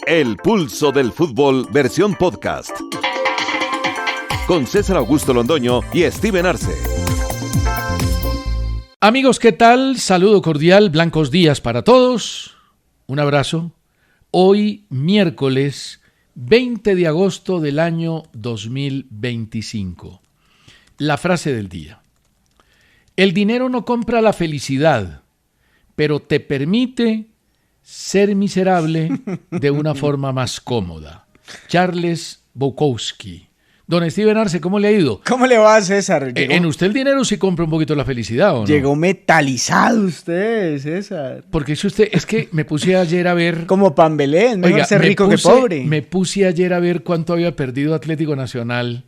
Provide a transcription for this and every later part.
El pulso del fútbol versión podcast. Con César Augusto Londoño y Steven Arce. Amigos, ¿qué tal? Saludo cordial, blancos días para todos. Un abrazo. Hoy, miércoles 20 de agosto del año 2025. La frase del día. El dinero no compra la felicidad, pero te permite ser miserable de una forma más cómoda. Charles Bukowski. Don Steven Arce, ¿cómo le ha ido? ¿Cómo le va, César? En usted el dinero sí compra un poquito la felicidad, ¿o no? Llegó metalizado usted, César. Porque si usted, es que me puse ayer a ver... Como Pambelén, mejor ser rico que pobre. Me puse ayer a ver cuánto había perdido Atlético Nacional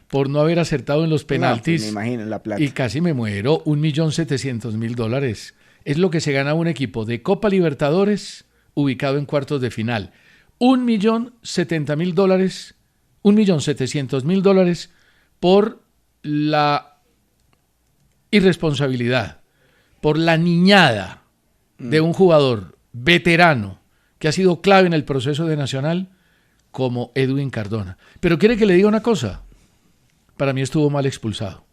por no haber acertado en los penaltis. No, pues me imagino la plata. Y casi me muero, $1.700.000. Es lo que se gana un equipo de Copa Libertadores ubicado en cuartos de final. $1.700.000 por la irresponsabilidad, por la niñada de un jugador veterano que ha sido clave en el proceso de Nacional como Edwin Cardona. Pero ¿quiere que le diga una cosa? Para mí estuvo mal expulsado.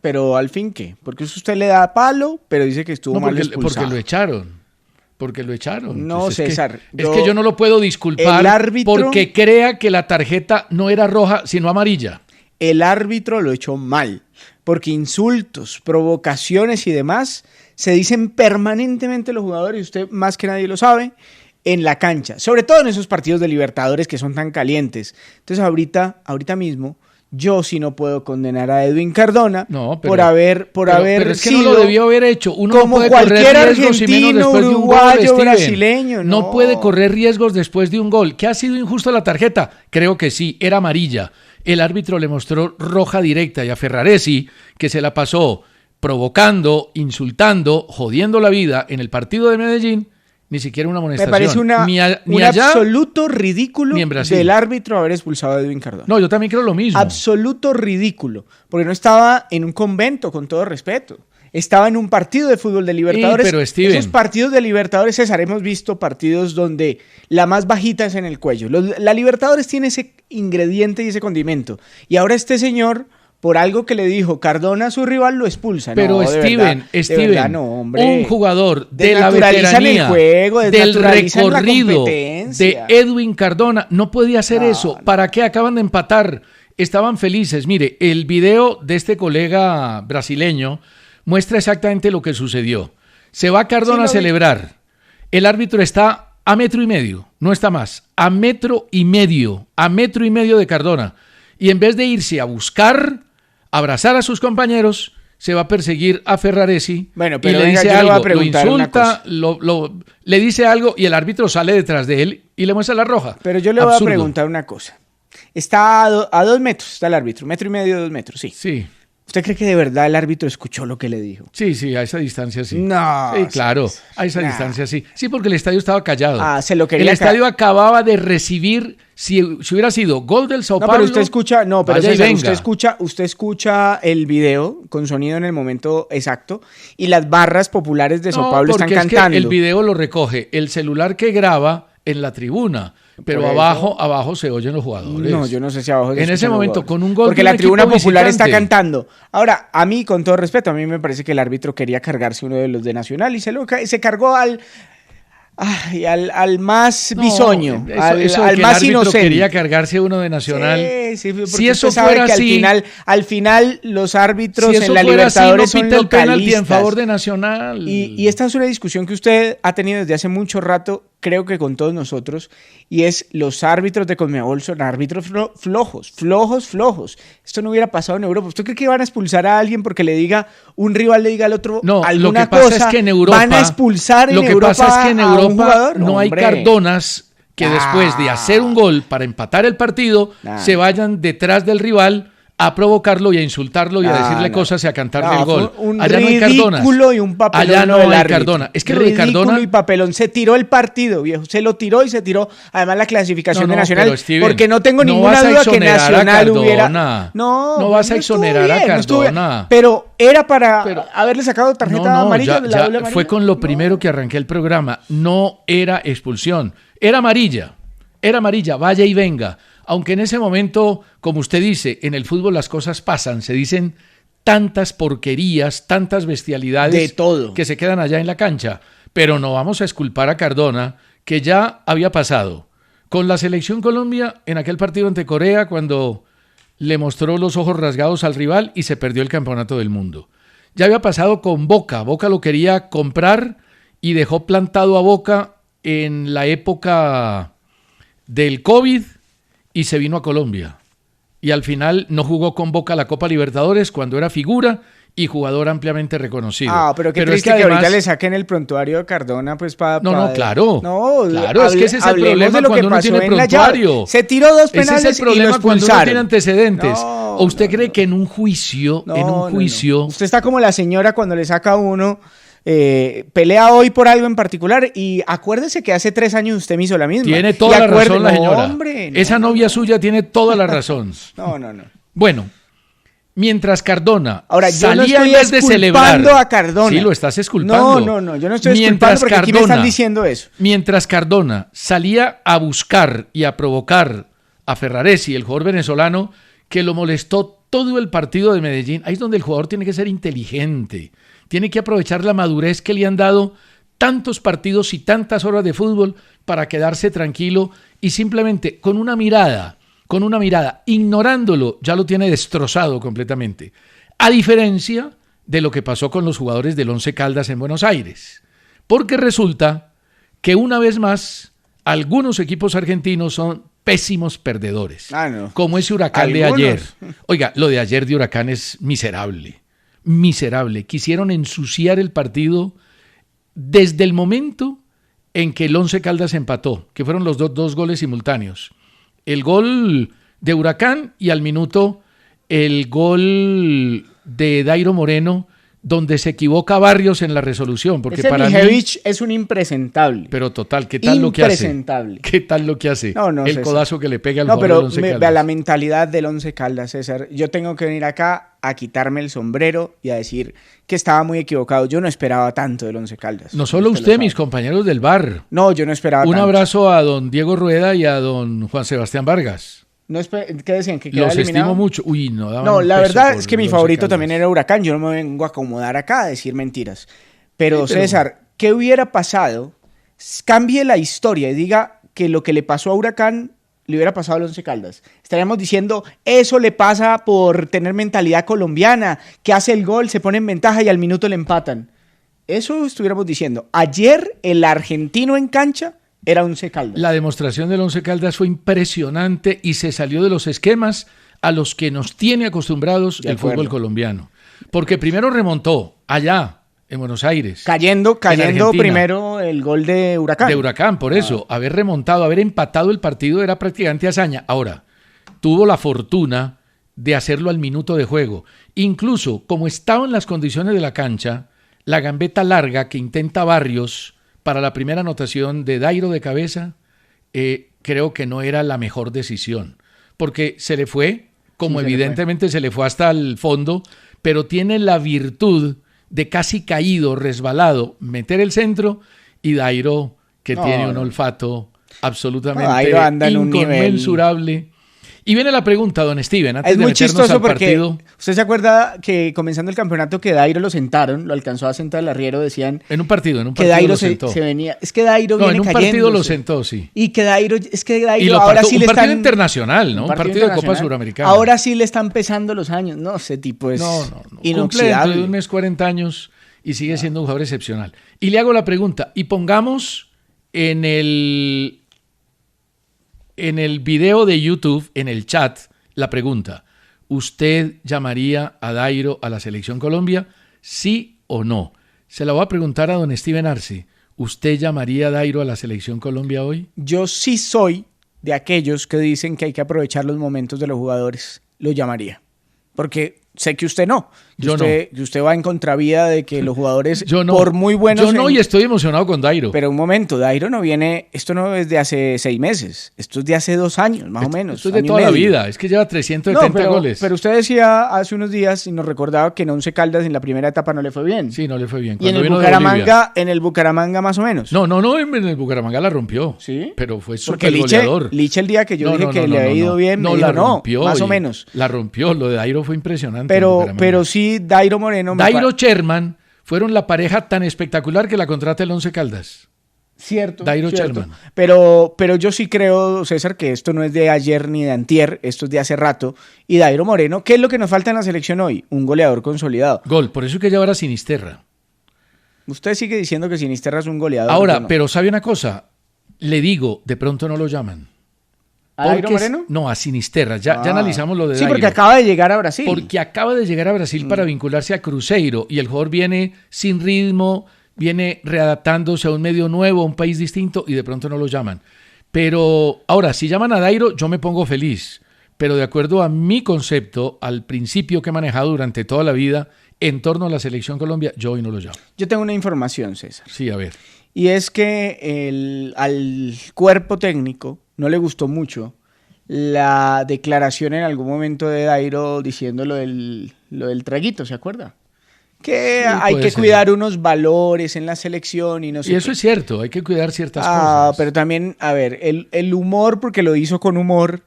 Pero al fin, ¿qué? Porque usted le da palo, pero dice que estuvo mal expulsado. Porque lo echaron. No, pues César. Es que yo no lo puedo disculpar porque crea que la tarjeta no era roja, sino amarilla. El árbitro lo echó mal, porque insultos, provocaciones y demás se dicen permanentemente los jugadores, y usted más que nadie lo sabe, en la cancha. Sobre todo en esos partidos de Libertadores que son tan calientes. Entonces ahorita mismo... Yo sí no puedo condenar a Edwin Cardona por haber pero es que sido no lo debió haber hecho. Uno como no puede cualquier correr riesgos argentino, uruguayo, brasileño. No puede correr riesgos después de un gol. ¿Que ha sido injusta la tarjeta? Creo que sí, era amarilla. El árbitro le mostró roja directa y a Ferraresi, que se la pasó provocando, insultando, jodiendo la vida en el partido de Medellín, ni siquiera una amonestación. Me parece un absoluto ridículo del árbitro haber expulsado a Edwin Cardona. No, yo también creo lo mismo. Absoluto ridículo, porque no estaba en un convento, con todo respeto. Estaba en un partido de fútbol de Libertadores. Pero Steven, esos partidos de Libertadores, César, hemos visto partidos donde la más bajita es en el cuello. La Libertadores tiene ese ingrediente y ese condimento. Y ahora este señor... Por algo que le dijo Cardona a su rival, lo expulsa. Pero no, Steven, no, hombre. Un jugador de la veteranía, del recorrido de Edwin Cardona, no podía hacer eso. ¿Para qué? Acaban de empatar. Estaban felices. Mire, el video de este colega brasileño muestra exactamente lo que sucedió. Se va Cardona a celebrar. El árbitro está a 1.5 metros, no está más, a 1.5 metros de Cardona. Y en vez de irse a buscar... abrazar a sus compañeros, se va a perseguir a Ferraresi y le dice algo, lo insulta, le dice algo y el árbitro sale detrás de él y le muestra la roja. Pero yo le voy a preguntar una cosa. Está a 2 metros, está el árbitro, 1.5 metros, 2 metros, sí. Sí. ¿Usted cree que de verdad el árbitro escuchó lo que le dijo? Sí, a esa distancia sí. No. Sí, claro, a esa distancia sí. Sí, porque el estadio estaba callado. El estadio acababa de recibir, si hubiera sido gol del Sao Paulo. Pero usted escucha, César, usted escucha el video con sonido en el momento exacto y las barras populares de Sao Paulo están cantando. Es que el video lo recoge el celular que graba en la tribuna. Pero abajo se oyen los jugadores. No, yo no sé si abajo se en ese momento con un gol porque la tribuna popular está cantando. Ahora, a mí, con todo respeto, a mí me parece que el árbitro quería cargarse uno de los de Nacional y se cargó al más bisoño, al más inocente. Quería cargarse uno de Nacional. Sí, si eso fuera así, al final los árbitros en la Libertadores así, no pita el penalti en favor de Nacional. Y esta es una discusión que usted ha tenido desde hace mucho rato, creo que con todos nosotros, y es los árbitros de Conmebol son árbitros flojos. Esto no hubiera pasado en Europa. ¿Usted cree que van a expulsar a alguien porque un rival le diga al otro alguna cosa? Lo que pasa es que en Europa van a expulsar en Europa. Lo que pasa es que en Europa jugador, no hay Cardonas que después de hacer un gol para empatar el partido se vayan detrás del rival a provocarlo y a insultarlo y a decirle cosas y a cantarle el gol. Allá no hay Cardona. Y un papelón. Allá no hay Cardona. Es que lo de Cardona y papelón. Se tiró el partido, viejo. Se lo tiró y se tiró además la clasificación de Nacional. Pero, Steven, porque no tengo ninguna duda que Nacional hubiera. No vas a exonerar a Cardona. Pero era para haberle sacado tarjeta amarilla. Ya fue con lo primero que arranqué el programa. No era expulsión. Era amarilla. Vaya y venga. Aunque en ese momento, como usted dice, en el fútbol las cosas pasan, se dicen tantas porquerías, tantas bestialidades de todo que se quedan allá en la cancha. Pero no vamos a exculpar a Cardona, que ya había pasado con la selección Colombia en aquel partido ante Corea cuando le mostró los ojos rasgados al rival y se perdió el campeonato del mundo. Ya había pasado con Boca. Boca lo quería comprar y dejó plantado a Boca en la época del COVID y se vino a Colombia. Y al final no jugó con Boca la Copa Libertadores cuando era figura y jugador ampliamente reconocido. Pero qué triste es que además, ahorita le saquen el prontuario de Cardona, pues para... claro, es que ese es el problema cuando uno tiene prontuario. Se tiró 2 penales ese es el problema y lo cuando uno tiene antecedentes. ¿O usted cree que en un juicio, Usted está como la señora cuando le saca a uno... pelea hoy por algo en particular y acuérdese que hace 3 años usted me hizo la misma. Tiene toda la razón la señora. Esa novia suya tiene toda la razón. No. Bueno, mientras Cardona salía en vez de celebrar a Cardona. Sí, lo estás exculpando. No, yo no estoy exculpando porque aquí me están diciendo eso. Mientras Cardona salía a buscar y a provocar a Ferraresi, el jugador venezolano, que lo molestó todo el partido de Medellín, ahí es donde el jugador tiene que ser inteligente. Tiene que aprovechar la madurez que le han dado tantos partidos y tantas horas de fútbol para quedarse tranquilo y simplemente con una mirada, ignorándolo, ya lo tiene destrozado completamente. A diferencia de lo que pasó con los jugadores del Once Caldas en Buenos Aires. Porque resulta que una vez más, algunos equipos argentinos son pésimos perdedores. Como ese Huracán de ayer. Oiga, lo de ayer de Huracán es miserable. Quisieron ensuciar el partido desde el momento en que el Once Caldas empató, que fueron los dos goles simultáneos. El gol de Huracán y al minuto el gol de Dairo Moreno, donde se equivoca Barrios en la resolución. Porque para Mijevich es un impresentable. Pero total, ¿qué tal lo que hace? ¿Qué tal lo que hace? No, el codazo que le pega al jugador del Once Caldas. Vea la mentalidad del Once Caldas, César. Yo tengo que venir acá a quitarme el sombrero y a decir que estaba muy equivocado. Yo no esperaba tanto del Once Caldas. No solo usted, mis compañeros del bar. No, yo no esperaba tanto. Un abrazo a don Diego Rueda y a don Juan Sebastián Vargas. ¿Qué decían? ¿Que quedaba los eliminado? estimo mucho. La verdad es que mi favorito también era Huracán. Yo no me vengo a acomodar acá a decir mentiras. Pero César, ¿qué hubiera pasado? Cambie la historia y diga que lo que le pasó a Huracán le hubiera pasado al Once Caldas. Estaríamos diciendo, eso le pasa por tener mentalidad colombiana, que hace el gol, se pone en ventaja y al minuto le empatan. Eso estuviéramos diciendo. Ayer el argentino en cancha era Once Caldas. La demostración del Once Caldas fue impresionante y se salió de los esquemas a los que nos tiene acostumbrados el fútbol colombiano. Porque primero remontó allá, en Buenos Aires. Cayendo primero el gol de Huracán. De Huracán, por eso. Haber remontado, haber empatado el partido era prácticamente hazaña. Ahora, tuvo la fortuna de hacerlo al minuto de juego. Incluso, como estaban las condiciones de la cancha, la gambeta larga que intenta Barrios para la primera anotación de Dairo de cabeza, creo que no era la mejor decisión, porque se le fue, como evidentemente se le fue hasta el fondo, pero tiene la virtud de casi caído, resbalado, meter el centro, y Dairo, que tiene un olfato absolutamente inconmensurable. Y viene la pregunta, don Steven, antes de meternos al partido. ¿Usted se acuerda que comenzando el campeonato que Dairo lo sentaron, lo alcanzó a sentar el arriero, decían... En un partido que Dairo se venía... Es que Dairo viene cayendo. En un partido lo sentó, sí. Y que Dairo ahora sí le están... Un partido internacional, ¿no? Un partido de Copa Suramericana. Ahora sí le están pesando los años. No, ese tipo es inoxidable. Cumple dentro de un mes 40 años y sigue siendo un jugador excepcional. Y le hago la pregunta, y pongamos en el video de YouTube, en el chat, la pregunta: ¿usted llamaría a Dairo a la Selección Colombia? ¿Sí o no? Se la voy a preguntar a don Steven Arce. ¿Usted llamaría a Dairo a la Selección Colombia hoy? Yo sí soy de aquellos que dicen que hay que aprovechar los momentos de los jugadores. Lo llamaría. Porque sé que usted no. Yo usted, no. Usted va en contravía de que los jugadores, yo no. por muy buenos... Yo no, y estoy emocionado con Dairo. Pero un momento, Dairo no viene... Esto no es de hace 6 meses. Esto es de hace 2 años, más o menos. Esto es de toda la vida. Es que lleva 370 goles. Pero usted decía hace unos días y nos recordaba que en Once Caldas en la primera etapa no le fue bien. Sí, no le fue bien. Y en el Bucaramanga más o menos. No, en el Bucaramanga la rompió. Sí. Pero fue súper goleador. Liche el día que yo dije que le había ido bien, no, me la dijo, rompió. Más o menos. La rompió. Lo de Dairo fue impresionante. Pero sí, Dairo Moreno... Dairo Sherman fueron la pareja tan espectacular que la contrata el Once Caldas. Cierto. Dairo cierto. Sherman. Pero yo sí creo, César, que esto no es de ayer ni de antier, esto es de hace rato. Y Dairo Moreno, ¿qué es lo que nos falta en la selección hoy? Un goleador consolidado. Gol, por eso es que lleva a Sinisterra. Usted sigue diciendo que Sinisterra es un goleador. Ahora, no. Pero ¿sabe una cosa? Le digo, de pronto no lo llaman. ¿A Dairo Moreno? No, a Sinisterra. Ya analizamos lo de Dairo. Sí, porque acaba de llegar a Brasil. Porque acaba de llegar a Brasil para vincularse a Cruzeiro y el jugador viene sin ritmo, viene readaptándose a un medio nuevo, a un país distinto y de pronto no lo llaman. Pero ahora, si llaman a Dairo, yo me pongo feliz. Pero de acuerdo a mi concepto, al principio que he manejado durante toda la vida en torno a la Selección Colombia, yo hoy no lo llamo. Yo tengo una información, César. Sí, a ver. Y es que al cuerpo técnico no le gustó mucho la declaración en algún momento de Dairo diciendo lo del traguito, ¿se acuerda? Que sí, hay que cuidar unos valores en la selección y no sé. Y eso es cierto, hay que cuidar ciertas cosas. Pero también, a ver, el humor, porque lo hizo con humor,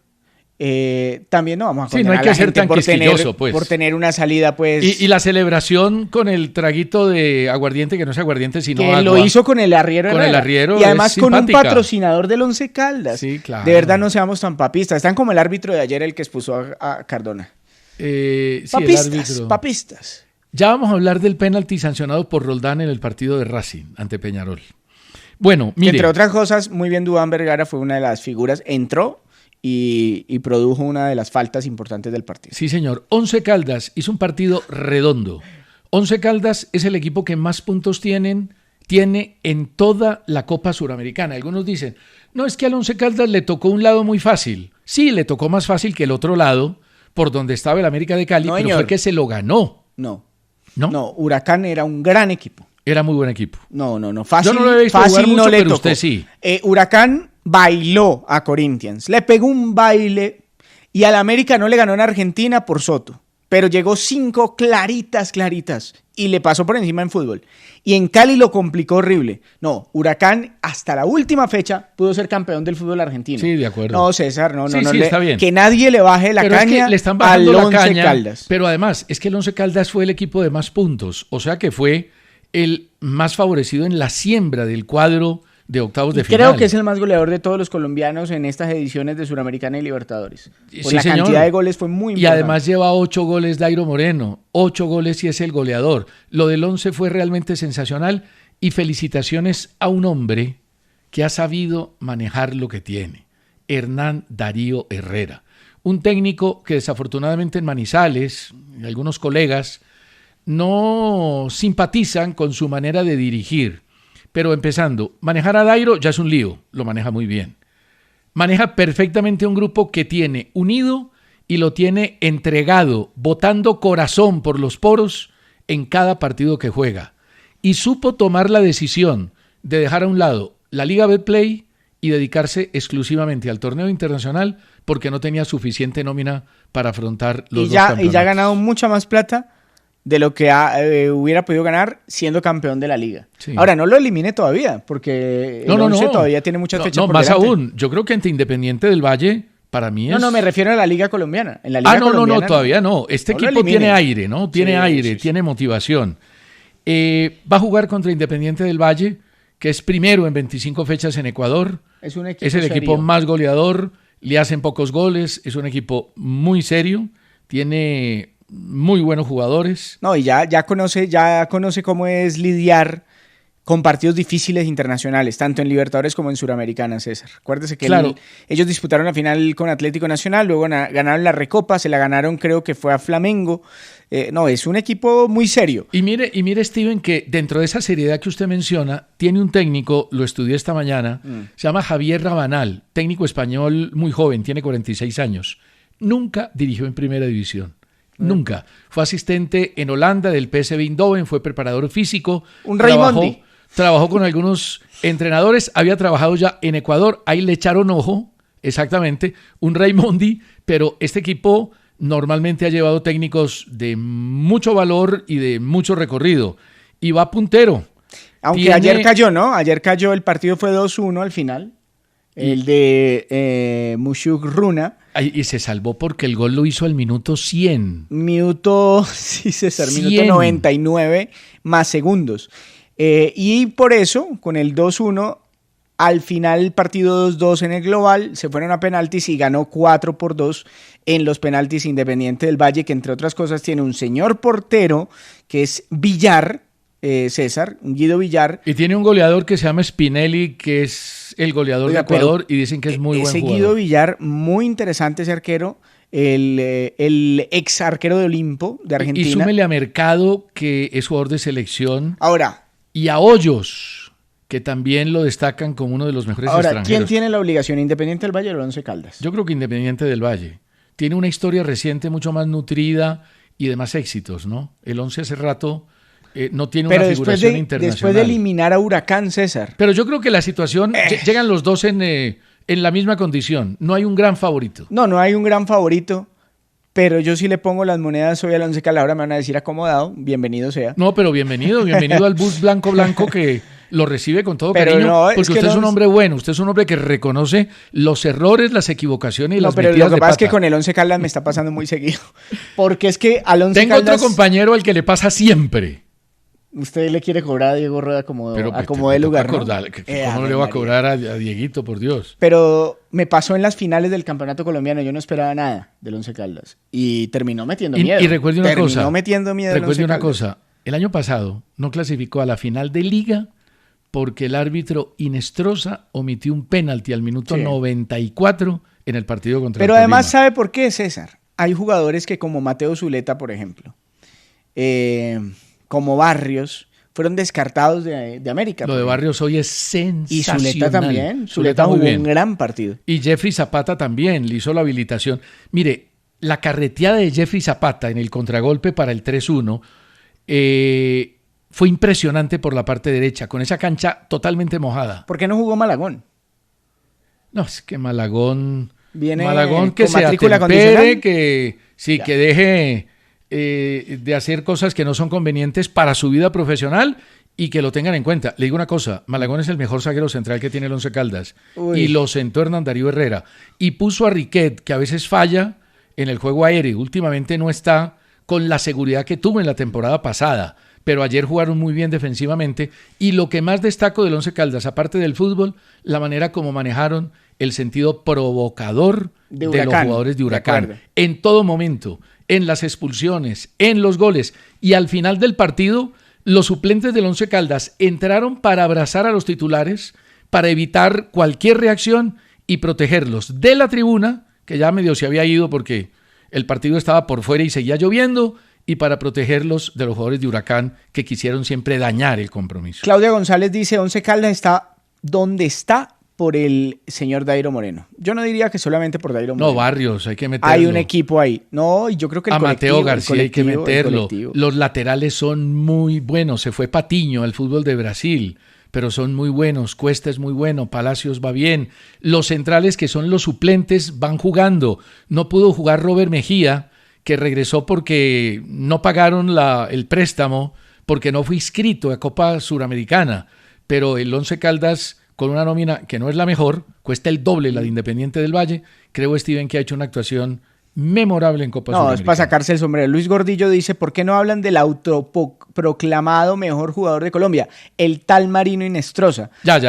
también no vamos a condenar no hay que ser tan quisquilloso, pues. Por tener una salida, pues... Y la celebración con el traguito de aguardiente, que no es aguardiente, sino que agua. Lo hizo con el arriero. Con el arriero. Y además con un patrocinador del Once Caldas. Sí, claro. De verdad no seamos tan papistas. Están como el árbitro de ayer, el que expulsó a Cardona. Papistas. Ya vamos a hablar del penalti sancionado por Roldán en el partido de Racing ante Peñarol. Bueno, mire. Entre otras cosas, muy bien, Duván Vergara fue una de las figuras. Entró y produjo una de las faltas importantes del partido. Sí, señor. Once Caldas hizo un partido redondo. Once Caldas es el equipo que más puntos tiene en toda la Copa Suramericana. Algunos dicen, no, es que al Once Caldas le tocó un lado muy fácil. Sí, le tocó más fácil que el otro lado, por donde estaba el América de Cali, pero fue que se lo ganó. No, Huracán era un gran equipo. Era muy buen equipo. No, fácil. Yo no lo he visto fácil mucho, no le pero tocó. Usted sí. Huracán bailó a Corinthians, le pegó un baile y al América no le ganó en Argentina por Soto, pero llegó 5 claritas y le pasó por encima en fútbol. Y en Cali lo complicó horrible. No, Huracán hasta la última fecha pudo ser campeón del fútbol argentino. Sí, de acuerdo. No, César, no, está bien. Que nadie le baje la pero caña es que le están bajando al la Once caña, Caldas. Pero además, es que el Once Caldas fue el equipo de más puntos, o sea que fue el más favorecido en la siembra del cuadro de octavos de final. Creo que es el más goleador de todos los colombianos en estas ediciones de Suramericana y Libertadores. Pues sí, la señor. Cantidad de goles fue muy importante. Y además lleva 8 goles Dairo Moreno, 8 goles y es el goleador. Lo del 11 fue realmente sensacional y felicitaciones a un hombre que ha sabido manejar lo que tiene, Hernán Darío Herrera. Un técnico que desafortunadamente en Manizales, y algunos colegas, no simpatizan con su manera de dirigir. Pero empezando, manejar a Dairo ya es un lío, lo maneja muy bien. Maneja perfectamente un grupo que tiene unido y lo tiene entregado, botando corazón por los poros en cada partido que juega. Y supo tomar la decisión de dejar a un lado la Liga Betplay y dedicarse exclusivamente al torneo internacional porque no tenía suficiente nómina para afrontar los dos campeonatos. Y ya ha ganado mucha más plata de lo que hubiera podido ganar siendo campeón de la liga. Sí. Ahora, no lo elimine todavía, porque el Once todavía tiene muchas fechas por más delante. Aún, yo creo que ante Independiente del Valle, para mí es... No, me refiero a la liga colombiana. En la liga colombiana, todavía no. Este equipo tiene aire, ¿no? Tiene aire, tiene motivación. Va a jugar contra Independiente del Valle, que es primero en 25 fechas en Ecuador. Es el equipo más goleador, le hacen pocos goles, es un equipo muy serio, tiene muy buenos jugadores. No, y ya conoce cómo es lidiar con partidos difíciles internacionales, tanto en Libertadores como en Suramericana, César. Acuérdese que ellos disputaron la final con Atlético Nacional, luego ganaron la Recopa, se la ganaron, creo que fue a Flamengo. Es un equipo muy serio. Y mire, Steven, que dentro de esa seriedad que usted menciona, tiene un técnico, lo estudié esta mañana, se llama Javier Rabanal, técnico español muy joven, tiene 46 años. Nunca dirigió en primera división. Nunca. Fue asistente en Holanda del PSV Eindhoven, fue preparador físico. Un Raimondi. Trabajó con algunos entrenadores, había trabajado ya en Ecuador, ahí le echaron ojo, exactamente, un Raimondi, pero este equipo normalmente ha llevado técnicos de mucho valor y de mucho recorrido, y va puntero. Aunque ayer cayó, ¿no? Ayer cayó, el partido fue 2-1 al final, el de Mushuk Runa. Y se salvó porque el gol lo hizo al minuto 100. Sí, César, 100. Minuto 99 más segundos. Y por eso, con el 2-1, al final el partido 2-2 en el global, se fueron a penaltis y ganó 4-2 en los penaltis Independiente del Valle, que entre otras cosas tiene un señor portero que es Villar, César, Guido Villar. Y tiene un goleador que se llama Spinelli, que es el goleador de Ecuador, y dicen que es muy buen jugador. Ese Guido Villar, muy interesante ese arquero, el ex arquero de Olimpo, de Argentina. Y súmele a Mercado, que es jugador de selección. Ahora. Y a Hoyos, que también lo destacan como uno de los mejores extranjeros. ¿Quién tiene la obligación? ¿Independiente del Valle o el Once Caldas? Yo creo que Independiente del Valle. Tiene una historia reciente mucho más nutrida y de más éxitos, ¿no? El Once hace rato no tiene una figuración internacional. Después de eliminar a Huracán, César. Pero yo creo que la situación, llegan los dos en la misma condición. No hay un gran favorito. No hay un gran favorito. Pero yo sí le pongo las monedas hoy al Once Caldas. Ahora me van a decir acomodado, bienvenido sea. No, pero bienvenido al bus blanco que lo recibe con todo cariño. No, porque usted es un hombre bueno, usted es un hombre que reconoce los errores, las equivocaciones y las metidas de pata. Pero lo que pasa es que con el Once Caldas me está pasando muy seguido. Porque es que al Once Caldas... Tengo otro compañero al que le pasa siempre. Usted le quiere cobrar a Diego Rueda como de lugar, ¿no? ¿Cómo no le va a cobrar a Dieguito, por Dios? Pero me pasó en las finales del campeonato colombiano. Yo no esperaba nada del Once Caldas. Y terminó metiendo miedo. Y recuerde una cosa. Terminó metiendo miedo. Recuerde una cosa. El año pasado no clasificó a la final de Liga porque el árbitro Inestrosa omitió un penalti al minuto 94 en el partido contra el Tolima. Pero además, ¿sabe por qué, César? Hay jugadores que, como Mateo Zuleta, por ejemplo, como Barrios, fueron descartados de América. Lo de Barrios hoy es sensacional. Y Zuleta también. Zuleta jugó un gran partido. Y Jeffrey Zapata también le hizo la habilitación. Mire, la carreteada de Jeffrey Zapata en el contragolpe para el 3-1 fue impresionante por la parte derecha, con esa cancha totalmente mojada. ¿Por qué no jugó Malagón? No, es que Malagón Malagón que se atempere, que deje... de hacer cosas que no son convenientes para su vida profesional y que lo tengan en cuenta. Le digo una cosa, Malagón es el mejor zaguero central que tiene el Once Caldas. Y lo sentó Hernán Darío Herrera y puso a Riquet, que a veces falla en el juego aéreo, últimamente no está con la seguridad que tuvo en la temporada pasada, pero ayer jugaron muy bien defensivamente y lo que más destaco del Once Caldas, aparte del fútbol, la manera como manejaron el sentido provocador de los jugadores de Huracán en todo momento, en las expulsiones, en los goles, y al final del partido los suplentes del Once Caldas entraron para abrazar a los titulares, para evitar cualquier reacción y protegerlos de la tribuna, que ya medio se había ido porque el partido estaba por fuera y seguía lloviendo, y para protegerlos de los jugadores de Huracán que quisieron siempre dañar el compromiso. Claudia González dice, Once Caldas está donde está por el señor Dairo Moreno. Yo no diría que solamente por Dairo Moreno. No, Barrios, hay que meterlo. Hay un equipo ahí. No, y yo creo que a Mateo García hay que meterlo. Los laterales son muy buenos. Se fue Patiño al fútbol de Brasil, pero son muy buenos. Cuesta es muy bueno, Palacios va bien. Los centrales, que son los suplentes, van jugando. No pudo jugar Robert Mejía, que regresó porque no pagaron el préstamo, porque no fue inscrito a Copa Suramericana. Pero el Once Caldas, con una nómina que no es la mejor, cuesta el doble la de Independiente del Valle. Creo, Steven, que ha hecho una actuación memorable en Copa Suramericana. No, es para sacarse el sombrero. Luis Gordillo dice, ¿por qué no hablan del autoproclamado mejor jugador de Colombia? El tal Marino Inestrosa. Ya,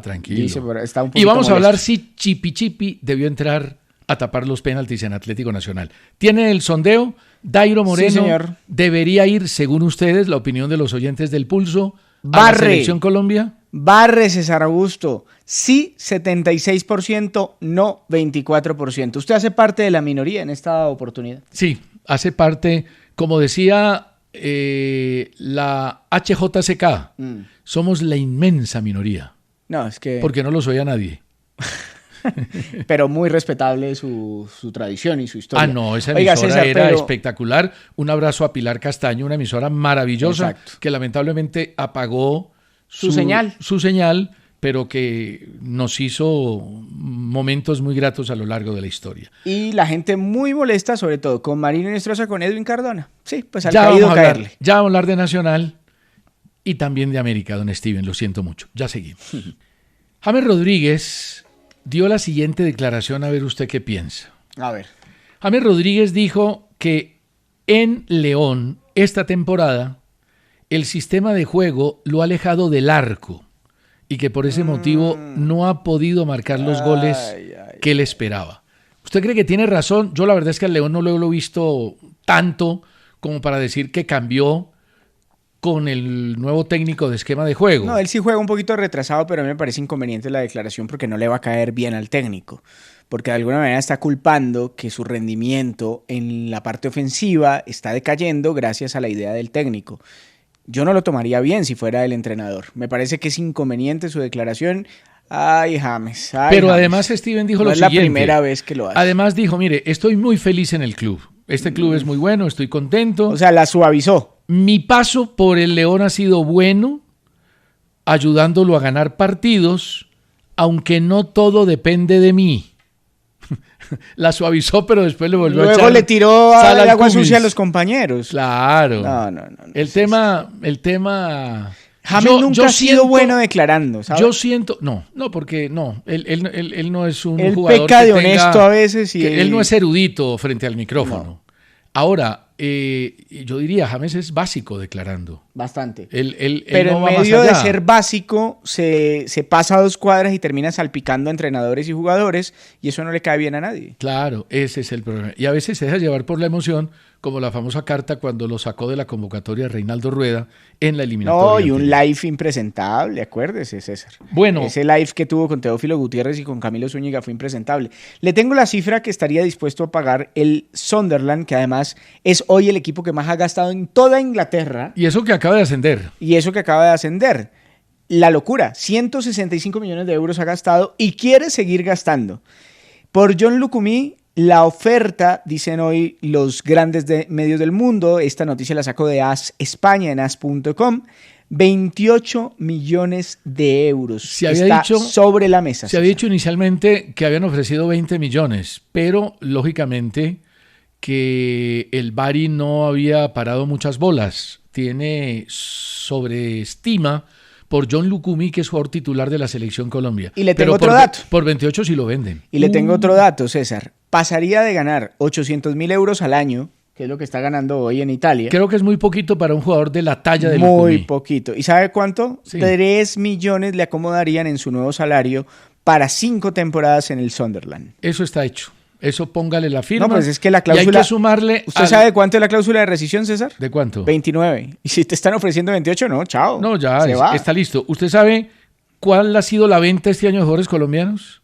tranquilo. Dice, está un y vamos a hablar si Chipi debió entrar a tapar los penaltis en Atlético Nacional. ¿Tiene el sondeo? Dairo Moreno, sí, señor, debería ir, según ustedes, la opinión de los oyentes del Pulso, a la Selección Colombia. Barre, César Augusto. Sí, 76%, no 24%. ¿Usted hace parte de la minoría en esta oportunidad? Sí, hace parte, como decía la HJCK, somos la inmensa minoría. No, es que... Porque no los oía nadie. pero muy respetable su tradición y su historia. Ah, no, esa emisora César, era espectacular. Un abrazo a Pilar Castaño, una emisora maravillosa. Exacto. Que lamentablemente apagó su señal, pero que nos hizo momentos muy gratos a lo largo de la historia. Y la gente muy molesta, sobre todo con Marino Nostroza, con Edwin Cardona. Sí, pues al caído caerle. Ya vamos a hablar de Nacional y también de América, don Steven, lo siento mucho. Ya seguimos. James Rodríguez dio la siguiente declaración, a ver usted qué piensa. A ver. James Rodríguez dijo que en León, esta temporada, el sistema de juego lo ha alejado del arco y que por ese motivo no ha podido marcar los goles que él esperaba. ¿Usted cree que tiene razón? Yo la verdad es que al León no lo he visto tanto como para decir que cambió con el nuevo técnico de esquema de juego. No, él sí juega un poquito retrasado, pero a mí me parece inconveniente la declaración porque no le va a caer bien al técnico. Porque de alguna manera está culpando que su rendimiento en la parte ofensiva está decayendo gracias a la idea del técnico. Yo no lo tomaría bien si fuera el entrenador. Me parece que es inconveniente su declaración. Ay, James. Pero además Steven dijo lo siguiente. No es la primera vez que lo hace. Además dijo, mire, estoy muy feliz en el club. Este club es muy bueno, estoy contento. O sea, la suavizó. Mi paso por el León ha sido bueno, ayudándolo a ganar partidos, aunque no todo depende de mí. La suavizó, pero después le volvió a echar. Luego le tiró al agua sucia a los compañeros. Claro. No. El tema. James nunca ha sido bueno declarando, ¿sabes? Yo siento. No, porque no. Él no es un él jugador. Él peca de honesto a veces. Él no es erudito frente al micrófono. No. Ahora, yo diría, James es básico declarando. Bastante. Pero no en medio de ser básico, se pasa a 2 cuadras y termina salpicando a entrenadores y jugadores, y eso no le cae bien a nadie. Claro, ese es el problema. Y a veces se deja llevar por la emoción, como la famosa carta cuando lo sacó de la convocatoria Reinaldo Rueda en la eliminatoria. No, y un live impresentable, acuérdese, César. Bueno. Ese live que tuvo con Teófilo Gutiérrez y con Camilo Zúñiga fue impresentable. Le tengo la cifra que estaría dispuesto a pagar el Sunderland, que además es hoy el equipo que más ha gastado en toda Inglaterra. Y eso que acaba de ascender. La locura, 165 millones de euros ha gastado y quiere seguir gastando. Por John Lucumí, la oferta, dicen hoy los grandes medios del mundo, esta noticia la saco de AS España en as.com, 28 millones de euros. Sobre la mesa. Se había dicho inicialmente que habían ofrecido 20 millones, pero lógicamente que el Bari no había parado muchas bolas. Tiene sobreestima por John Lucumí, que es jugador titular de la Selección Colombia. Y le tengo otro dato. Por 28 sí lo venden. Y le tengo otro dato, César. Pasaría de ganar 800.000 euros al año, que es lo que está ganando hoy en Italia. Creo que es muy poquito para un jugador de la talla de Lucumí. Muy Lucumí. Poquito. ¿Y sabe cuánto? Sí. 3 millones le acomodarían en su nuevo salario para 5 temporadas en el Sunderland. Eso está hecho. Eso póngale la firma. No, pues es que la cláusula. Y hay que sumarle. ¿Usted sabe cuánto es la cláusula de rescisión, César? ¿De cuánto? 29. Y si te están ofreciendo 28, no, chao. No, ya está listo. ¿Usted sabe cuál ha sido la venta este año de jugadores colombianos?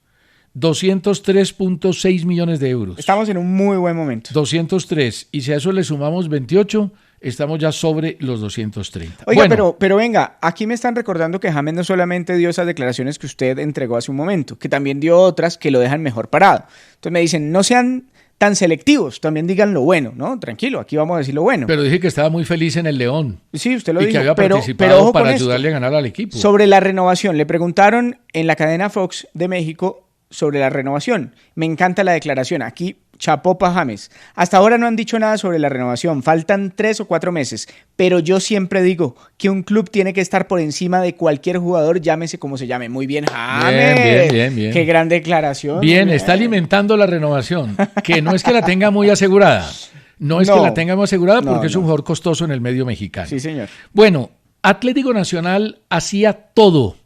203.6 millones de euros. Estamos en un muy buen momento. 203. Y si a eso le sumamos 28, estamos ya sobre los 230. Oiga, bueno, pero venga, aquí me están recordando que James no solamente dio esas declaraciones que usted entregó hace un momento, que también dio otras que lo dejan mejor parado. Entonces me dicen, no sean tan selectivos, también digan lo bueno, ¿no? Tranquilo, aquí vamos a decir lo bueno. Pero dije que estaba muy feliz en el León. Sí, usted lo dijo. Y que había participado para ayudarle a ganar al equipo. Sobre la renovación, le preguntaron en la cadena Fox de México sobre la renovación. Me encanta la declaración. Aquí, chapó pa' James. Hasta ahora no han dicho nada sobre la renovación. Faltan 3 o 4 meses. Pero yo siempre digo que un club tiene que estar por encima de cualquier jugador, llámese como se llame. Muy bien, James. Bien. Qué gran declaración. Bien, está alimentando la renovación. Que no es que la tenga muy asegurada. No es que la tenga muy asegurada porque es un jugador costoso en el medio mexicano. Sí, señor. Bueno, Atlético Nacional hacía todo.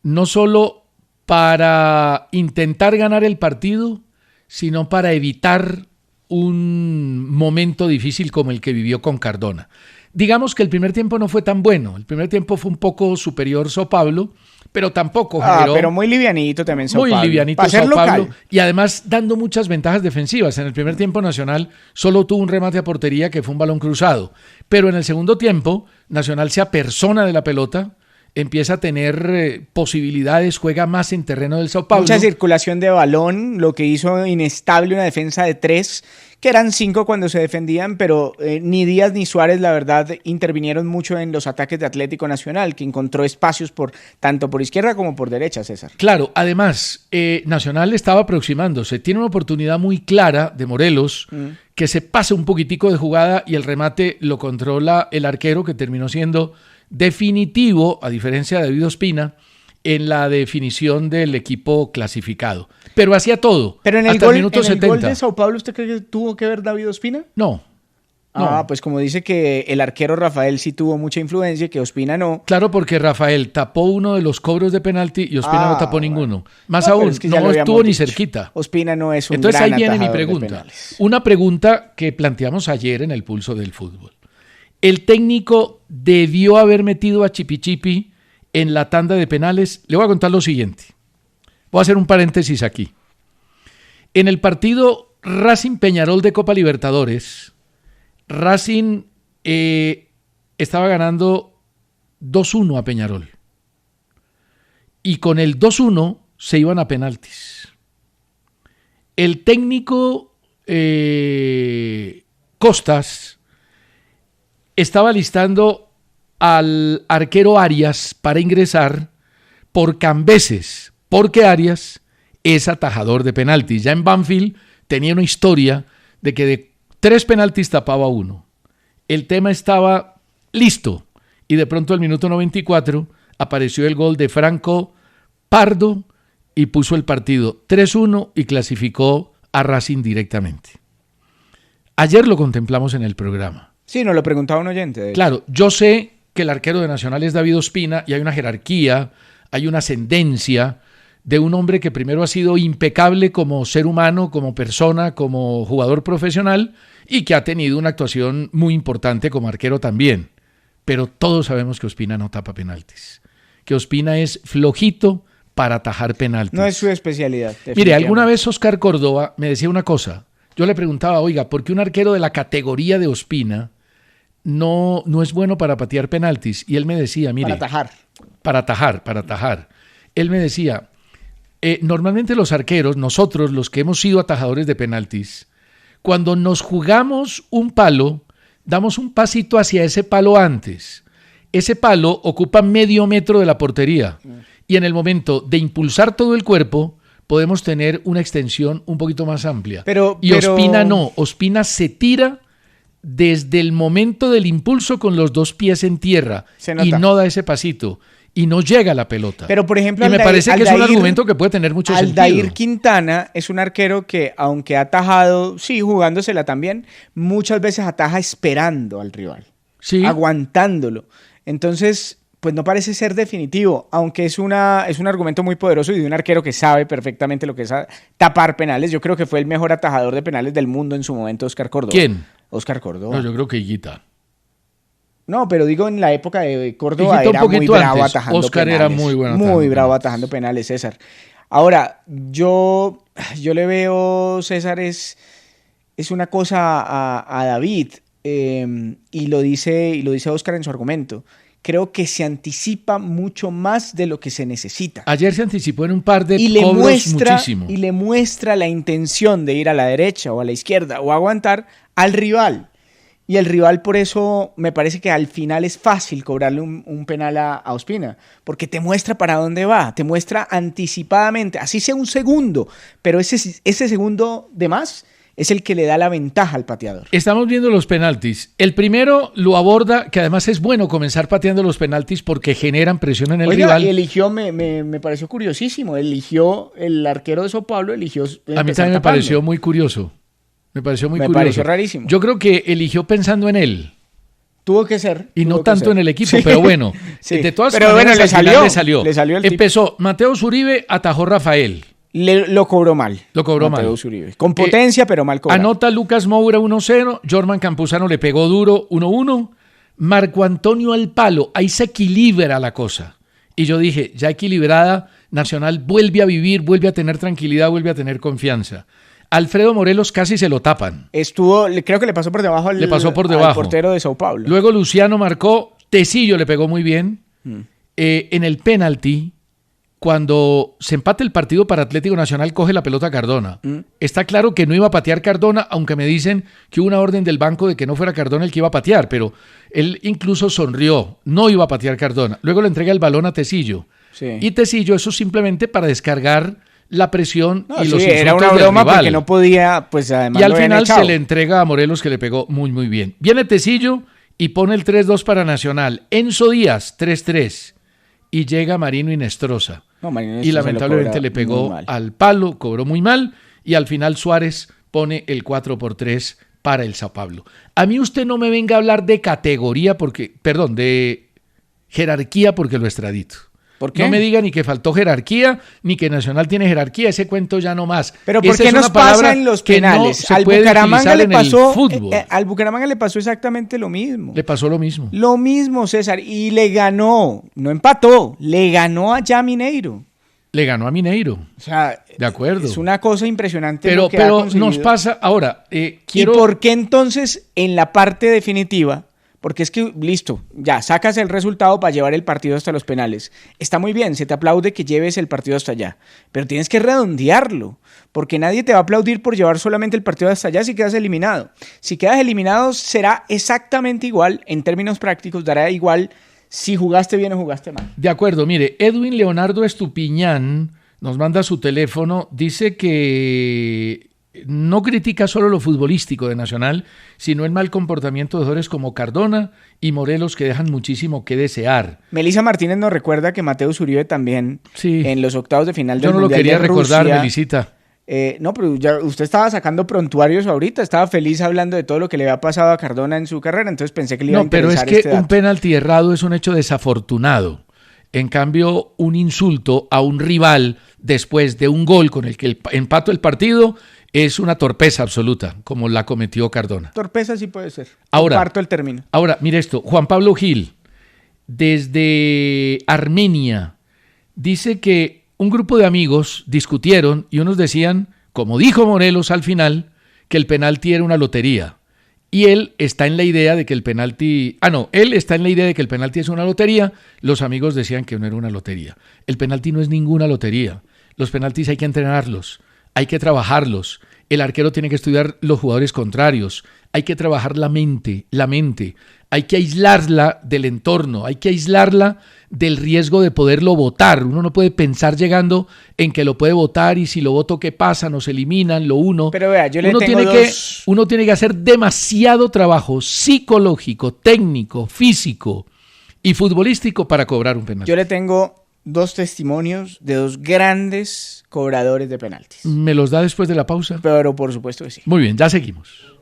No solo para intentar ganar el partido, sino para evitar un momento difícil como el que vivió con Cardona. Digamos que el primer tiempo no fue tan bueno. El primer tiempo fue un poco superior Sao Paulo, pero tampoco generó. Pero muy livianito también Sao Paulo. Muy livianito Sao Paulo. Y además dando muchas ventajas defensivas. En el primer tiempo Nacional solo tuvo un remate a portería que fue un balón cruzado. Pero en el segundo tiempo Nacional se apersona de la pelota empieza a tener posibilidades, juega más en terreno del Sao Paulo. Mucha circulación de balón, lo que hizo inestable una defensa de 3, que eran 5 cuando se defendían, pero ni Díaz ni Suárez, la verdad, intervinieron mucho en los ataques de Atlético Nacional, que encontró espacios tanto por izquierda como por derecha, César. Claro, además, Nacional estaba aproximándose. Tiene una oportunidad muy clara de Morelos, que se pasa un poquitico de jugada y el remate lo controla el arquero, que terminó siendo definitivo, a diferencia de David Ospina, en la definición del equipo clasificado. Pero hacía todo. Pero en hasta el minuto 70. ¿El gol de Sao Paulo usted cree que tuvo que ver David Ospina? No. Pues como dice que el arquero Rafael sí tuvo mucha influencia y que Ospina no. Claro, porque Rafael tapó uno de los cobros de penalti y Ospina no tapó ninguno. Más aún, es que no estuvo ni cerquita. Ospina no es un Entonces gran ahí viene mi atajador de pregunta. penales. Una pregunta que planteamos ayer en el Pulso del Fútbol. ¿El técnico debió haber metido a Chipi en la tanda de penales? Le voy a contar lo siguiente. Voy a hacer un paréntesis aquí. En el partido Racing Peñarol de Copa Libertadores, Racing estaba ganando 2-1 a Peñarol. Y con el 2-1 se iban a penaltis. El técnico Costas estaba listando al arquero Arias para ingresar por Cambeses, porque Arias es atajador de penaltis. Ya en Banfield tenía una historia de que de 3 penaltis tapaba 1. El tema estaba listo y de pronto al minuto 94 apareció el gol de Franco Pardo y puso el partido 3-1 y clasificó a Racing directamente. Ayer lo contemplamos en el programa. Sí, nos lo preguntaba un oyente. Claro, yo sé que el arquero de Nacional es David Ospina y hay una jerarquía, hay una ascendencia de un hombre que primero ha sido impecable como ser humano, como persona, como jugador profesional y que ha tenido una actuación muy importante como arquero también. Pero todos sabemos que Ospina no tapa penaltis, que Ospina es flojito para atajar penaltis. No es su especialidad. Mire, alguna vez Oscar Córdoba me decía una cosa. Yo le preguntaba, oiga, ¿por qué un arquero de la categoría de Ospina no es bueno para patear penaltis? Y él me decía, mire... Para atajar. Él me decía, normalmente los arqueros, nosotros los que hemos sido atajadores de penaltis, cuando nos jugamos un palo, damos un pasito hacia ese palo antes. Ese palo ocupa medio metro de la portería y en el momento de impulsar todo el cuerpo podemos tener una extensión un poquito más amplia. Pero Ospina no, Ospina se tira desde el momento del impulso con los 2 pies en tierra y no da ese pasito y no llega a la pelota. Pero por ejemplo, y me parece que es un argumento que puede tener mucho sentido. Aldair Quintana es un arquero que, aunque ha atajado, sí, jugándosela también, muchas veces ataja esperando al rival, sí, aguantándolo. Entonces, pues no parece ser definitivo, aunque es un argumento muy poderoso y de un arquero que sabe perfectamente lo que es tapar penales. Yo creo que fue el mejor atajador de penales del mundo en su momento, Oscar Córdoba. ¿Quién? Oscar Córdoba. No, yo creo que Higuita. No, pero digo, en la época de Córdoba era muy bravo atajando Oscar penales. Era muy bueno. Muy bravo atajando penales, César. Ahora, yo le veo, César, es una cosa a David, y lo dice Oscar en su argumento. Creo que se anticipa mucho más de lo que se necesita. Ayer se anticipó en un par de cobros muchísimo. Y le muestra la intención de ir a la derecha o a la izquierda o aguantar al rival. Y el rival, por eso me parece que al final es fácil cobrarle un penal a Ospina, porque te muestra para dónde va, te muestra anticipadamente, así sea un segundo, pero ese segundo de más es el que le da la ventaja al pateador. Estamos viendo los penaltis. El primero lo aborda, que además es bueno comenzar pateando los penaltis porque generan presión en el rival. Y eligió, me pareció curiosísimo, el arquero de Sao Paulo eligió... A mí también me pareció muy curioso. Me pareció rarísimo. Yo creo que eligió pensando en él. Tuvo que ser. Y no tanto en el equipo, sí. Pero bueno. Sí. De todas maneras, bueno, le salió. Le salió el Empezó Mateo Zuribe, atajó Rafael. Lo cobró mal. Mateo Zuribe. Con potencia, pero mal cobrado. Anota Lucas Moura 1-0. Jorman Campuzano le pegó duro 1-1. Marco Antonio al palo. Ahí se equilibra la cosa. Y yo dije, ya equilibrada, Nacional vuelve a vivir, vuelve a tener tranquilidad, vuelve a tener confianza. Alfredo Morelos casi se lo tapan. Creo que le pasó por debajo al portero de Sao Paulo. Luego Luciano marcó, Tecillo le pegó muy bien. En el penalti, cuando se empata el partido para Atlético Nacional, coge la pelota Cardona. Está claro que no iba a patear Cardona, aunque me dicen que hubo una orden del banco de que no fuera Cardona el que iba a patear, pero él incluso sonrió, no iba a patear Cardona. Luego le entrega el balón a Tecillo. Sí. Y Tecillo, eso simplemente para descargar la presión y los insultos era una broma porque no podía, pues además. Y al final se le entrega a Morelos, que le pegó muy, muy bien. Viene Tecillo y pone el 3-2 para Nacional. Enzo Díaz, 3-3. Y llega Marino Inestrosa. Y lamentablemente le pegó al palo, cobró muy mal. Y al final Suárez pone el 4-3 para el Sao Paulo. A mí usted no me venga a hablar de categoría, de jerarquía, porque lo extradito. ¿Por qué? No me diga ni que faltó jerarquía, ni que Nacional tiene jerarquía, ese cuento ya no más. Pero ¿por qué nos pasa en los penales? Al Bucaramanga le pasó exactamente lo mismo. Le pasó lo mismo. Lo mismo, César, y le ganó, no empató, le ganó allá a Mineiro. Le ganó a Mineiro. O sea, de acuerdo. Es una cosa impresionante. Pero nos pasa ahora. ¿Y por qué entonces en la parte definitiva? Porque es que, listo, ya, sacas el resultado para llevar el partido hasta los penales. Está muy bien, se te aplaude que lleves el partido hasta allá, pero tienes que redondearlo, porque nadie te va a aplaudir por llevar solamente el partido hasta allá si quedas eliminado. Si quedas eliminado será exactamente igual, en términos prácticos, dará igual si jugaste bien o jugaste mal. De acuerdo, mire, Edwin Leonardo Estupiñán nos manda su teléfono, dice que no critica solo lo futbolístico de Nacional, sino el mal comportamiento de jugadores como Cardona y Morelos, que dejan muchísimo que desear. Melissa Martínez nos recuerda que Mateus Uribe también, en los octavos de final del Mundial de Rusia. Yo no lo quería recordar, Melisita. No, pero ya usted estaba sacando prontuarios ahorita, estaba feliz hablando de todo lo que le había pasado a Cardona en su carrera, entonces pensé que le iba a interesar. No, pero es que un penalti errado es un hecho desafortunado. En cambio, un insulto a un rival después de un gol con el que empató el partido es una torpeza absoluta, como la cometió Cardona. Torpeza sí puede ser. Comparto el término. Ahora, mire esto. Juan Pablo Gil, desde Armenia, dice que un grupo de amigos discutieron y unos decían, como dijo Morelos al final, que el penalti era una lotería. Y él está en la idea de que el penalti... él está en la idea de que el penalti es una lotería. Los amigos decían que no era una lotería. El penalti no es ninguna lotería. Los penaltis hay que entrenarlos. Hay que trabajarlos. El arquero tiene que estudiar los jugadores contrarios. Hay que trabajar la mente. Hay que aislarla del entorno. Hay que aislarla del riesgo de poderlo votar. Uno no puede pensar llegando en que lo puede votar y si lo voto, ¿qué pasa? Nos eliminan, lo uno. Pero vea, uno tiene que hacer demasiado trabajo psicológico, técnico, físico y futbolístico para cobrar un penalti. Yo le tengo 2 testimonios de 2 grandes cobradores de penaltis. ¿Me los da después de la pausa? Pero por supuesto que sí. Muy bien, ya seguimos.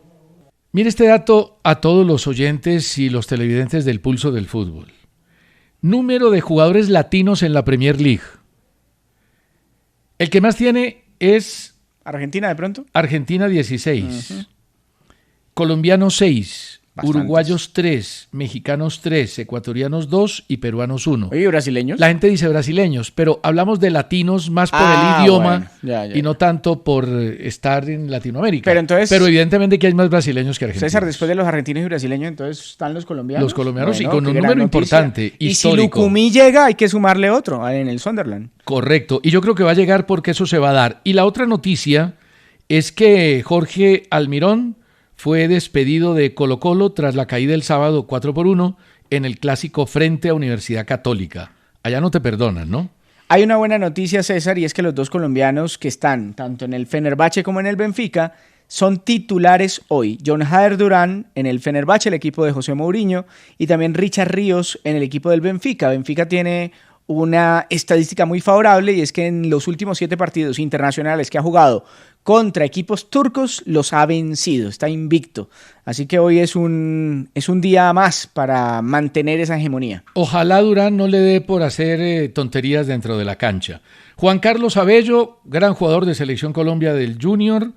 Mire este dato a todos los oyentes y los televidentes del Pulso del Fútbol. Número de jugadores latinos en la Premier League. El que más tiene es... ¿Argentina de pronto? Argentina 16. Uh-huh. Colombianos 6. Bastantes. Uruguayos 3, mexicanos 3, ecuatorianos 2 y peruanos 1. Oye, ¿brasileños? La gente dice brasileños, pero hablamos de latinos más por el idioma y no tanto por estar en Latinoamérica. Pero evidentemente que hay más brasileños que argentinos. César, después de los argentinos y brasileños, entonces están los colombianos. Los colombianos y con un número importante, y histórico. Y si Lucumí llega, hay que sumarle otro en el Sunderland. Correcto, y yo creo que va a llegar porque eso se va a dar. Y la otra noticia es que Jorge Almirón fue despedido de Colo-Colo tras la caída el sábado 4-1 en el clásico frente a Universidad Católica. Allá no te perdonan, ¿no? Hay una buena noticia, César, y es que los 2 colombianos que están tanto en el Fenerbahce como en el Benfica son titulares hoy. John Hader Durán en el Fenerbahce, el equipo de José Mourinho, y también Richard Ríos en el equipo del Benfica. Benfica tiene una estadística muy favorable y es que en los últimos 7 partidos internacionales que ha jugado contra equipos turcos los ha vencido, está invicto. Así que hoy es un día más para mantener esa hegemonía. Ojalá Durán no le dé por hacer tonterías dentro de la cancha. Juan Carlos Abello, gran jugador de Selección Colombia del Junior,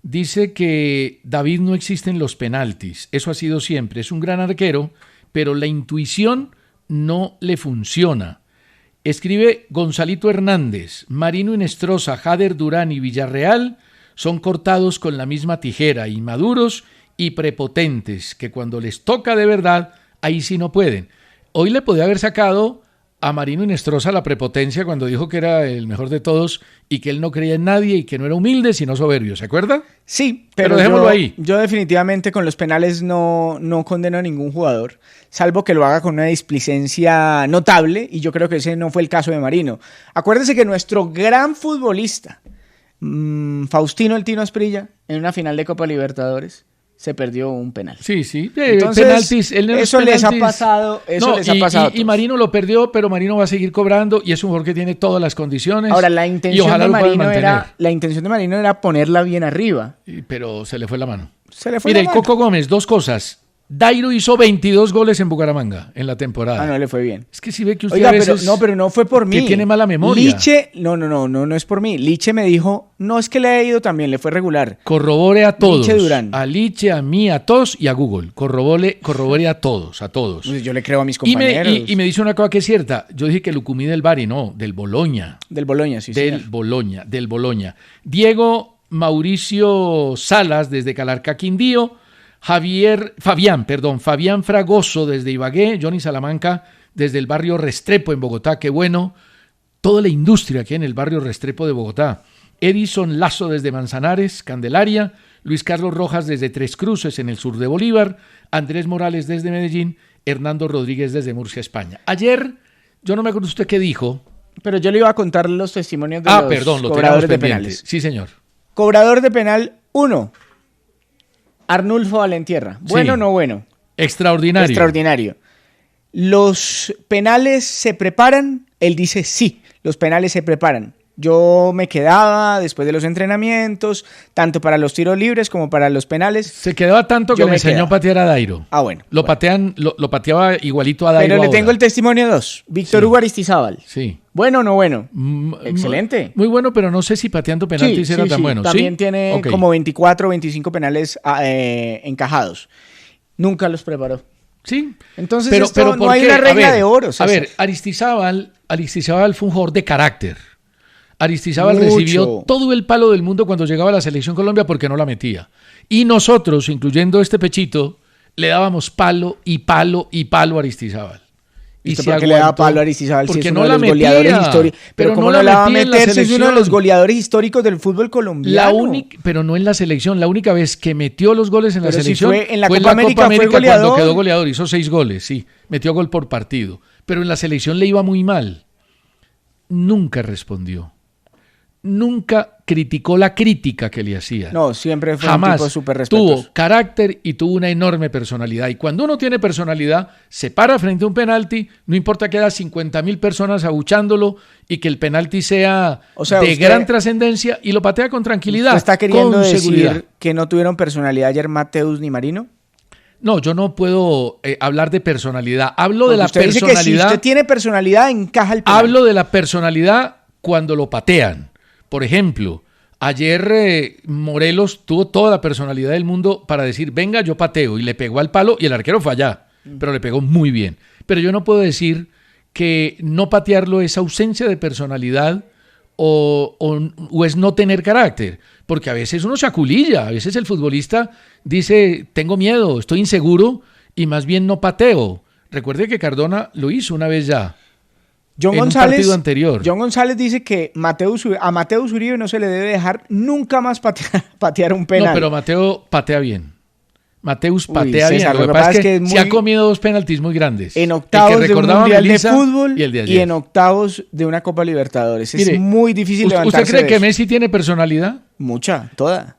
dice que David no existe en los penaltis. Eso ha sido siempre. Es un gran arquero, pero la intuición no le funciona. Escribe Gonzalito Hernández, Marino Inestrosa, Hader Durán y Villarreal son cortados con la misma tijera, inmaduros y prepotentes, que cuando les toca de verdad, ahí sí no pueden. Hoy le podía haber sacado a Marino Inestrosa la prepotencia cuando dijo que era el mejor de todos y que él no creía en nadie y que no era humilde sino soberbio, ¿se acuerda? Sí, pero dejémoslo ahí. Yo definitivamente con los penales no condeno a ningún jugador, salvo que lo haga con una displicencia notable, y yo creo que ese no fue el caso de Marino. Acuérdese que nuestro gran futbolista, Faustino El Tino Asprilla, en una final de Copa Libertadores, se perdió un penal. Sí, sí. Entonces, penaltis, eso les ha pasado. Y Marino lo perdió, pero Marino va a seguir cobrando y es un jugador que tiene todas las condiciones. Ahora, la intención de Marino era ponerla bien arriba. Pero se le fue la mano. Mire, Coco Gómez, 2 cosas. Dairo hizo 22 goles en Bucaramanga en la temporada. No le fue bien. Es que si ve que usted a veces... pero no fue por mí. Que tiene mala memoria. Liche, no es por mí. Liche me dijo, no es que le haya ido también, le fue regular. Corrobore a todos. Liche Durán. A Liche, a mí, a todos y a Google. Corrobore a todos. Pues yo le creo a mis compañeros. Y me dice una cosa que es cierta. Yo dije que Lucumí del Bari, no, del Bologna. Del Bologna, sí. Del Bologna. Diego Mauricio Salas desde Calarcá, Quindío. Fabián Fragoso desde Ibagué, Johnny Salamanca desde el barrio Restrepo en Bogotá, qué bueno, toda la industria que hay en el barrio Restrepo de Bogotá. Edison Lazo desde Manzanares, Candelaria, Luis Carlos Rojas desde Tres Cruces en el sur de Bolívar, Andrés Morales desde Medellín, Hernando Rodríguez desde Murcia, España. Ayer, yo no me acuerdo usted qué dijo. Pero yo le iba a contar los testimonios de los cobradores de penales. Sí, señor. Cobrador de penal 1. Arnulfo Valentierra. ¿Bueno o no bueno? Extraordinario. ¿Los penales se preparan? Él dice sí, los penales se preparan. Yo me quedaba después de los entrenamientos, tanto para los tiros libres como para los penales. Se quedaba tanto que me enseñó a patear a Dairo. Bueno. Lo pateaba igualito a Dairo. Pero le tengo el testimonio 2. Víctor Hugo Aristizábal. Sí. ¿Bueno o no bueno? Excelente. Muy bueno, pero no sé si pateando penaltis era tan bueno. También tiene como 24 o 25 penales encajados. Nunca los preparó. Sí. Entonces pero no hay una regla de oro. César. A ver, Aristizábal fue un jugador de carácter. Aristizábal recibió todo el palo del mundo cuando llegaba a la Selección Colombia porque no la metía. Y nosotros, incluyendo este Pechito, le dábamos palo y palo y palo a Aristizábal. ¿Y por qué le daba palo a Aristizábal? Porque si es no uno la de los goleadores históricos. Pero ¿cómo no la va a meter si es uno de los goleadores históricos del fútbol colombiano? Pero no en la selección. La única vez que metió los goles en la selección fue en la Copa América fue goleador. Cuando quedó goleador. Hizo 6 goles, sí. Metió gol por partido. Pero en la selección le iba muy mal. Nunca respondió. Nunca criticó la crítica que le hacía. No, siempre fue un tipo súper respetuoso. Tuvo carácter y tuvo una enorme personalidad. Y cuando uno tiene personalidad, se para frente a un penalti, no importa que haya 50,000 personas abuchándolo y que el penalti sea de gran trascendencia y lo patea con tranquilidad. ¿Está queriendo con decir seguridad que no tuvieron personalidad ayer Mateus ni Marino? No, yo no puedo hablar de personalidad. Hablo de la usted personalidad. Dice que si usted tiene personalidad, encaja el penal. Hablo de la personalidad cuando lo patean. Por ejemplo, ayer Morelos tuvo toda la personalidad del mundo para decir, venga, yo pateo, y le pegó al palo y el arquero fue allá, pero le pegó muy bien. Pero yo no puedo decir que no patearlo es ausencia de personalidad o es no tener carácter, porque a veces uno se aculilla, a veces el futbolista dice, tengo miedo, estoy inseguro y más bien no pateo. Recuerde que Cardona lo hizo una vez ya. John un partido anterior. John González dice que a Mateus Uribe no se le debe dejar nunca más patear un penal. No, pero Mateo patea bien. Mateus patea bien. Lo que pasa es que se ha comido 2 penaltis muy grandes. En octavos de un Mundial de Fútbol y en octavos de una Copa Libertadores. Mire, es muy difícil levantarse. ¿Usted cree que Messi tiene personalidad? Mucha, toda.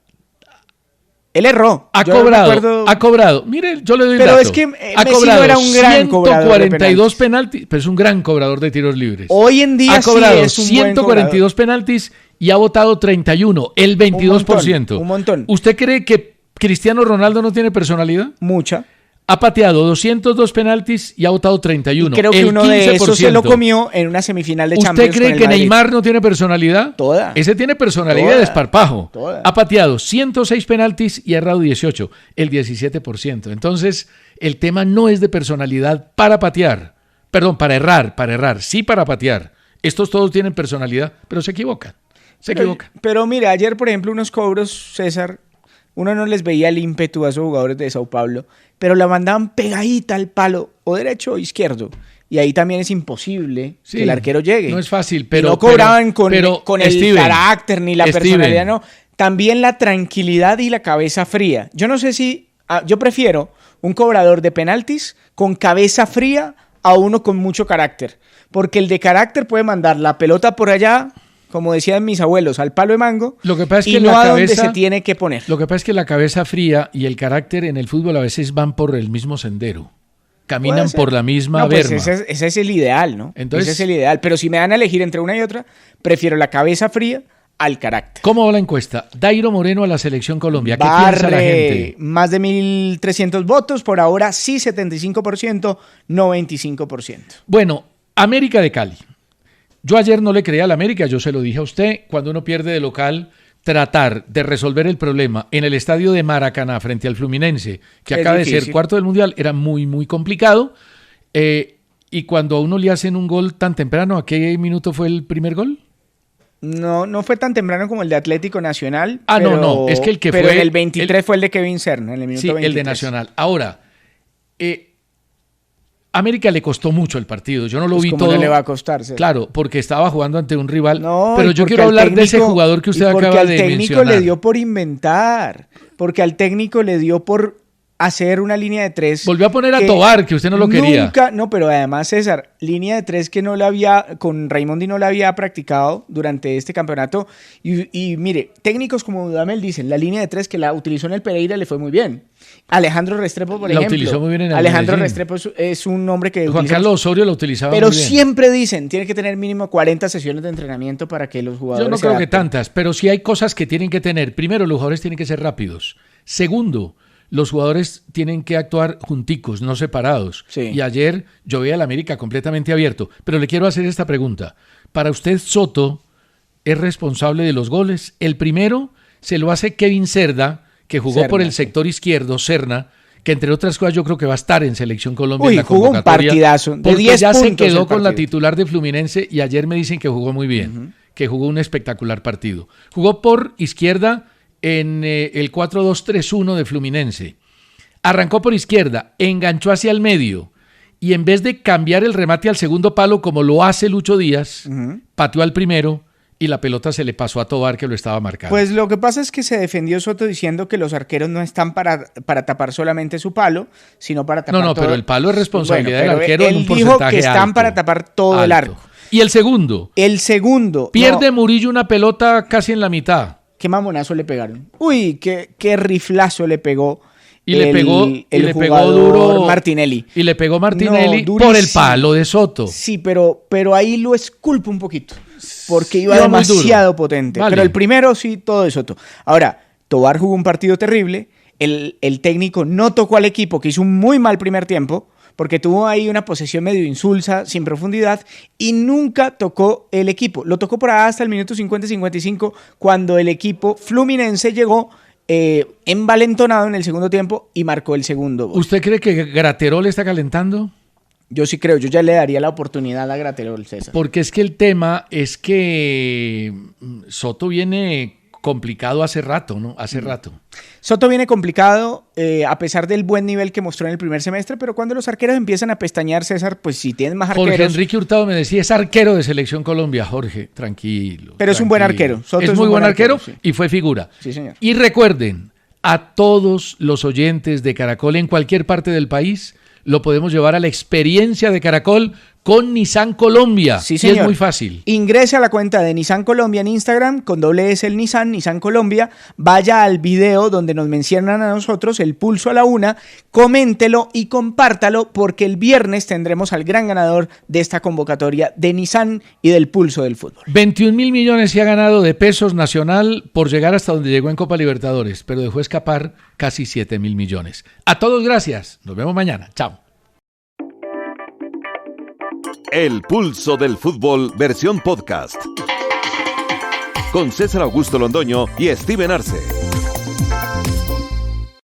Él erró. Ha cobrado. Mire, yo le doy pero dato. Es que Messi no era un gran cobrador 142 penaltis, pero es un gran cobrador de tiros libres. Hoy en día ha cobrado sí es un 142 penaltis y ha votado 31, el 22%. Un montón. ¿Usted cree que Cristiano Ronaldo no tiene personalidad? Mucha. Ha pateado 202 penaltis y ha votado 31. Y creo que uno de esos se lo comió en una semifinal de Champions. ¿Usted cree que Neymar no tiene personalidad? Toda. Ese tiene personalidad de desparpajo. Toda. Ha pateado 106 penaltis y ha errado 18, el 17%. Entonces, el tema no es de personalidad para patear. Perdón, para errar. Sí, para patear. Estos todos tienen personalidad, pero se equivocan. Pero mire, ayer, por ejemplo, unos cobros, César, uno no les veía el ímpetu a esos jugadores de Sao Paulo, pero la mandaban pegadita al palo, o derecho o izquierdo. y ahí también es imposible que el arquero llegue. No es fácil, pero... Y no cobraban con el carácter ni la personalidad, no. También la tranquilidad y la cabeza fría. Yo no sé si... yo prefiero un cobrador de penaltis con cabeza fría a uno con mucho carácter. Porque el de carácter puede mandar la pelota por allá, como decían mis abuelos, al palo de mango, lo que pasa es y que no a donde se tiene que poner. Lo que pasa es que la cabeza fría y el carácter en el fútbol a veces van por el mismo sendero. Caminan por la misma berma. Pues ese es el ideal, ¿no? Entonces, ese es el ideal. Pero si me dan a elegir entre una y otra, prefiero la cabeza fría al carácter. ¿Cómo va la encuesta? Dairo Moreno a la Selección Colombia. ¿Qué piensa la gente? Más de 1.300 votos. Por ahora sí 75%, no 25%. Bueno, América de Cali. Yo ayer no le creía al América, yo se lo dije a usted. Cuando uno pierde de local, tratar de resolver el problema en el estadio de Maracaná frente al Fluminense, que acaba de ser cuarto del Mundial, era muy, muy complicado. Y cuando a uno le hacen un gol tan temprano, ¿a qué minuto fue el primer gol? No fue tan temprano como el de Atlético Nacional. No, es que el que pero fue... en el 23 fue el de Kevin Serna, en el minuto 23. Sí, el de Nacional. Ahora, América le costó mucho el partido, yo no lo vi todo. ¿Cómo no le va a costar? Claro, porque estaba jugando ante un rival. No, pero yo quiero hablar de ese jugador que usted acaba de mencionar. Porque al técnico le dio por inventar, porque al técnico le dio por hacer una línea de 3. Volvió a poner a Tobar, que usted no lo quería. No, pero además, César, línea de 3 que con Raimondi no la había practicado durante este campeonato. Y mire, técnicos como Dudamel dicen, la línea de 3 que la utilizó en el Pereira le fue muy bien. Alejandro Restrepo, por ejemplo. La utilizó muy bien en el Alejandro Medellín. Restrepo es un hombre que... Juan Carlos Osorio lo utilizaba pero muy bien. Siempre dicen, tiene que tener mínimo 40 sesiones de entrenamiento para que los jugadores... Yo no creo que tantas, pero sí hay cosas que tienen que tener. Primero, los jugadores tienen que ser rápidos. Segundo, los jugadores tienen que actuar junticos, no separados. Sí. Y ayer yo veía al América completamente abierto. Pero le quiero hacer esta pregunta. ¿Para usted Soto es responsable de los goles? El primero se lo hace Kevin Cerda, que jugó por el sector izquierdo, Serna, que entre otras cosas yo creo que va a estar en Selección Colombia en la jugó un partidazo de 10 ya puntos se quedó con la titular de Fluminense y ayer me dicen que jugó muy bien, que jugó un espectacular partido. Jugó por izquierda en el 4-2-3-1 de Fluminense. Arrancó por izquierda, enganchó hacia el medio y en vez de cambiar el remate al segundo palo como lo hace Lucho Díaz, pateó al primero y la pelota se le pasó a Tobar, que lo estaba marcando. Pues lo que pasa es que se defendió Soto diciendo que los arqueros no están para tapar solamente su palo, sino para tapar todo. Pero el palo es responsabilidad del arquero en un porcentaje alto. Él dijo que están para tapar todo el arco. ¿Y el segundo? Pierde Murillo una pelota casi en la mitad. Qué mamonazo le pegaron. Uy, qué riflazo le pegó. Y le pegó duro Martinelli. Y le pegó Martinelli por el palo de Soto. Sí, pero ahí lo esculpo un poquito. Porque iba demasiado potente. Vale. Pero el primero sí, todo de Soto. Ahora, Tobar jugó un partido terrible. El técnico no tocó al equipo, que hizo un muy mal primer tiempo, porque tuvo ahí una posesión medio insulsa, sin profundidad, y nunca tocó el equipo. Lo tocó por ahí hasta el minuto 50-55, cuando el equipo fluminense llegó envalentonado en el segundo tiempo y marcó el segundo gol. ¿Usted cree que Graterol está calentando? Yo sí creo, yo ya le daría la oportunidad a Graterol, César. Porque es que el tema es que Soto viene complicado hace rato, ¿no? Hace rato. Soto viene complicado a pesar del buen nivel que mostró en el primer semestre, pero cuando los arqueros empiezan a pestañear, César, pues si tienen más arqueros... Jorge Enrique Hurtado me decía, es arquero de Selección Colombia. Jorge, tranquilo. Pero es un buen arquero. Soto es muy buen arquero sí. Y fue figura. Sí, señor. Y recuerden, a todos los oyentes de Caracol en cualquier parte del país, lo podemos llevar a la experiencia de Caracol con Nissan Colombia. Sí, señor. Y es muy fácil. Ingrese a la cuenta de Nissan Colombia en Instagram, con @ el Nissan Colombia. Vaya al video donde nos mencionan a nosotros el pulso a la una, coméntelo y compártalo, porque el viernes tendremos al gran ganador de esta convocatoria de Nissan y del pulso del fútbol. 21.000 millones se ha ganado de pesos Nacional por llegar hasta donde llegó en Copa Libertadores, pero dejó escapar casi 7.000 millones. A todos gracias. Nos vemos mañana. Chao. El pulso del fútbol versión podcast. Con César Augusto Londoño y Steven Arce.